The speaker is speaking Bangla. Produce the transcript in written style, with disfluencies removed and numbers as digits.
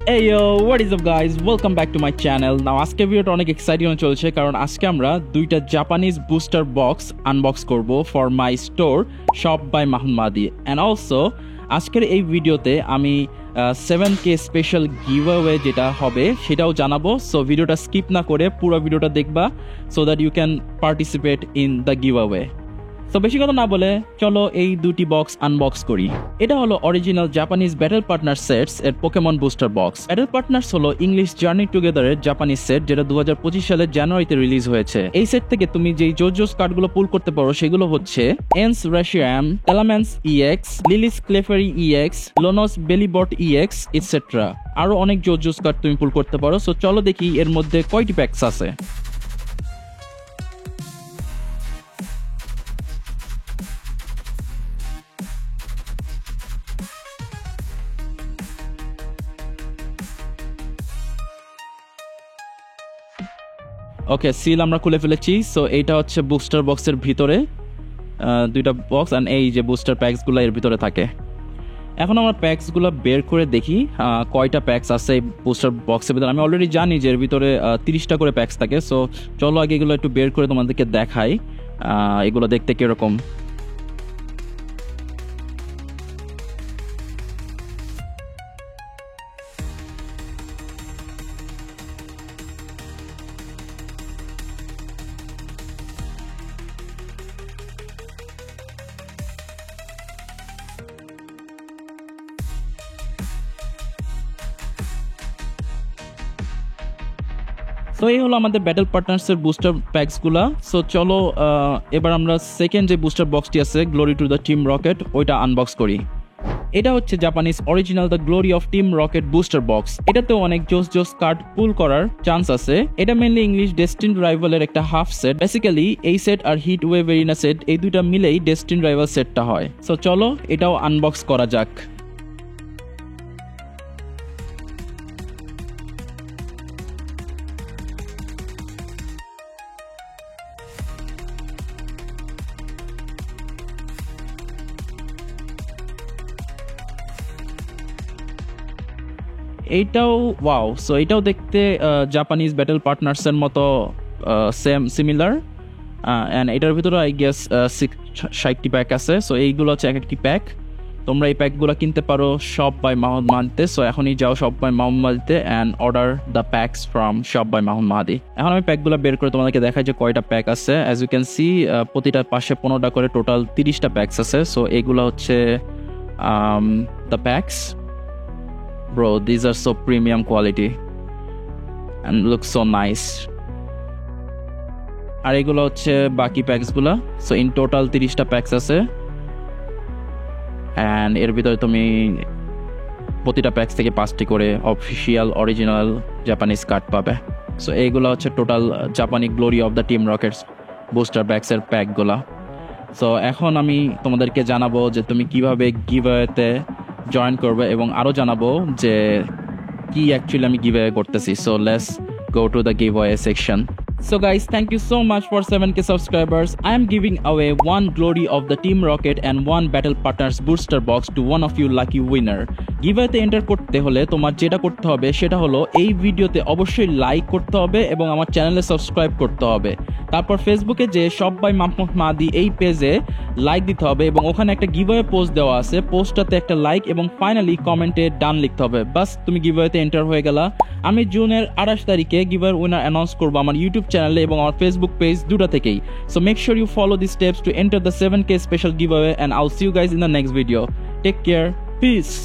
Hey yo, what is up guys? Welcome back to my channel. Now আজকে ভিডিওটা অনেক এক্সাইটিং হয়ে চলছে কারণ আজকে আমরা দুইটা জাপানিজ বুস্টার বক্স আনবক্স করব for my store shop by Mahmud Mahadi and also আজকের এই ভিডিওতে আমি 7K স্পেশাল গিভঅ্যাওয়ে যেটা হবে সেটাও জানাবো। সো ভিডিওটা স্কিপ না করে পুরো ভিডিওটা দেখবা so that you can participate in the giveaway. তো বেশি কথা না বলে চলো এই দুটি বক্স আনবক্স করি। এটা হলো original Japanese battle partner sets এর Pokemon booster box. Battle partners হলো ইংলিশ জার্নি টুগেদারের জাপানিজ সেট যেটা 2025 সালের জানুয়ারিতে রিলিজ হয়েছে। এই সেট থেকে তুমি যেই জোজোস কার্ডগুলো পুল করতে পারো সেগুলো হচ্ছে এন্স রাশিয়াম, টেলাম্যান্স ইএক্স, লিলিস ক্লেফারি ইএক্স, লোনস বেলিবট ইএক্স ইটসেট্রা। আরো অনেক জোজোস কার্ড তুমি পুল করতে পারো। সো চলো দেখি এর মধ্যে কয়টি প্যাকস আছে। ওকে, সিল আমরা খুলে ফেলেছি। সো এইটা হচ্ছে বুস্টার বক্সের ভিতরে দুইটা বক্স অ্যান্ড এই যে বুস্টার প্যাকসগুলো এর ভিতরে থাকে। এখন আমরা প্যাকসগুলো বের করে দেখি কয়টা প্যাকস আছে এই বুস্টার বক্সের ভিতরে। আমি অলরেডি জানি যে এর ভিতরে 30টা করে প্যাকস থাকে। সো চলো আগে এগুলো একটু বের করে তোমাদেরকে দেখাই এগুলো দেখতে কীরকম। সো এই হলো আমাদের ব্যাটল পার্টনার্সের বুস্টার প্যাকসগুলা। সো চলো এবার আমরা সেকেন্ড যে বুস্টার বক্সটি আছে glory to the team rocket ওইটা আনবক্স করি। এটা হচ্ছে Japanese original the glory of team rocket booster box. এটাতেও অনেক জোস কার্ড পুল করার চান্স আছে। এটা মেনলি ইংলিশ ডেস্টিন রাইভালের একটা হাফ সেট। বেসিক্যালি এই সেট আর হিট ওয়েভ এরিনা সেট এই দুইটা মিলেই ডেস্টিন রাইভাল সেটটা হয়। সো চলো এটাও আনবক্স করা যাক। এইটাও ওয়াও। সো এইটাও দেখতে জাপানিজ ব্যাটল পার্টনার্সের মতো সিমিলার অ্যান্ড এটার ভিতরে আই গেস 60টি প্যাক আছে। সো এইগুলো হচ্ছে এক একটি প্যাক। তোমরা এই প্যাকগুলো কিনতে পারো শপ বাই মাহমুদ মাহাদিতে। সো এখনই যাও শপ বাই মাহমুদ মাহাদিতে and order the packs from shop by Mahmud Mahadi. এখন আমি প্যাকগুলো বের করে তোমাদেরকে দেখাই যে কয়টা প্যাক আছে। অ্যাজ ইউ ক্যান সি প্রতিটার পাশে 15টা করে টোটাল 30টা প্যাকস আছে। সো এইগুলো হচ্ছে the packs. Bro, these are so premium quality and look so nice. আর এগুলো হচ্ছে বাকি প্যাকসগুলো। সো ইন টোটাল 30টা প্যাকস আছে অ্যান্ড এর ভিতরে তুমি প্রতিটা প্যাকস থেকে 5টি করে অফিসিয়াল অরিজিনাল জাপানিজ কার্ড পাবে। সো এইগুলো হচ্ছে টোটাল জাপানি glory of the team rockets booster ব্যাক্সের প্যাকগুলো। সো এখন আমি তোমাদেরকে জানাবো যে তুমি কিভাবে গিভঅ্যাওয়েতে জয়েন করবে এবং আরও জানাবো যে কি অ্যাকচুয়ালি আমি গিভঅ্যাওয়ে করতেছি। So let's go to the giveaway section. So guys, thank you so much for 7K subscribers. I am giving away one Glory of the Team Rocket and one Battle Partners booster box to one of you lucky winner. গিভঅ্যাওয়েতে এন্টার করতে হলে তোমার যেটা করতে হবে সেটা হলো এই ভিডিওতে অবশ্যই লাইক করতে হবে এবং আমার চ্যানেলে সাবস্ক্রাইব করতে হবে। তারপর ফেসবুকে যে শপ বাই মাহমুদ মাহাদি এই পেজে লাইক দিতে হবে এবং ওখানে একটা গিভঅ্যাওয়ে পোস্ট দেওয়া আছে। পোস্টটাতে একটা লাইক এবং ফাইনালি কমেন্টে ডান লিখতে হবে। বাস তুমি গিভঅ্যাওয়েতে এন্টার হয়ে গেলা। আমি জুনের 28 তারিখে গিভঅ্যাওয়ে উইনার অ্যানাউন্স করবো আমার ইউটিউব চ্যানেলে এবং আমার ফেসবুক পেজ দুটা থেকেই। So make sure you follow this steps to enter the 7K special giveaway and I'll see you guys in the next video. Take care. Peace.